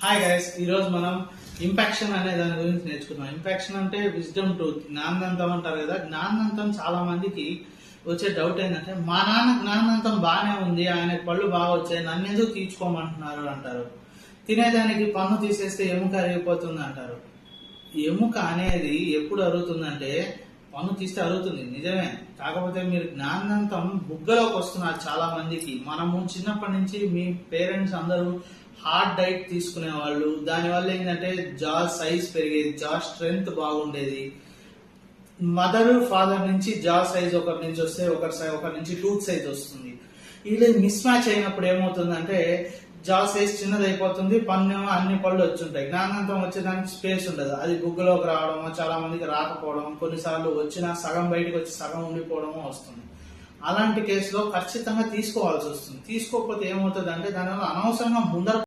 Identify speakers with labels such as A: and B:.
A: Hi guys, ఈరోజు మనం impaction అనే దాని గురించి నేర్చుకున్నాం. ఇంపాక్షన్ అంటే విజ్డమ్ టూత్, జ్ఞానదంతం అంటారు కదా. జ్ఞానదంతం చాలా మందికి వచ్చే డౌట్ ఏంటంటే, మా నాన్న జ్ఞానదంతం బాగానే ఉంది, ఆయనకు పళ్ళు బాగా వచ్చాయి, నన్ను ఎందుకు తీర్చుకోమంటున్నారు అంటారు. తినేదానికి పన్ను తీసేస్తే ఎముక అరిగిపోతుంది అంటారు. ఎముక అనేది ఎప్పుడు అరుగుతుందంటే, పన్ను తీస్తే అరుగుతుంది, నిజమే. కాకపోతే మీరు జ్ఞానదంతం బుగ్గలోకి వస్తున్నారు చాలా మందికి. మనము చిన్నప్పటి నుంచి మీ పేరెంట్స్ అందరూ హార్డ్ డైట్ తీసుకునే వాళ్ళు. దానివల్ల ఏంటంటే జా సైజ్ పెరిగేది, జా స్ట్రెంగ్త్ బాగుండేది. మదర్ ఫాదర్ నుంచి జా సైజ్ ఒకరి నుంచి వస్తే ఒకరి నుంచి టూత్ సైజ్ వస్తుంది. ఇది మిస్ మ్యాచ్ అయినప్పుడు ఏమవుతుందంటే జా సైజ్ చిన్నది అయిపోతుంది, పన్ను అన్ని పళ్ళు వచ్చుంటాయి. జ్ఞానంతం వచ్చేదానికి స్పేస్ ఉండదు. అది బుగ్గలోకి రావడమో, చాలా మందికి రాకపోవడం, కొన్నిసార్లు వచ్చినా సగం బయటకు వచ్చి సగం ఉండిపోవడమో వస్తుంది. అలాంటి కేసులో ఖచ్చితంగా తీసుకోవాల్సి వస్తుంది. తీసుకోకపోతే ఏమవుతుంది అంటే దానివల్ల అనవసరంగా ముందర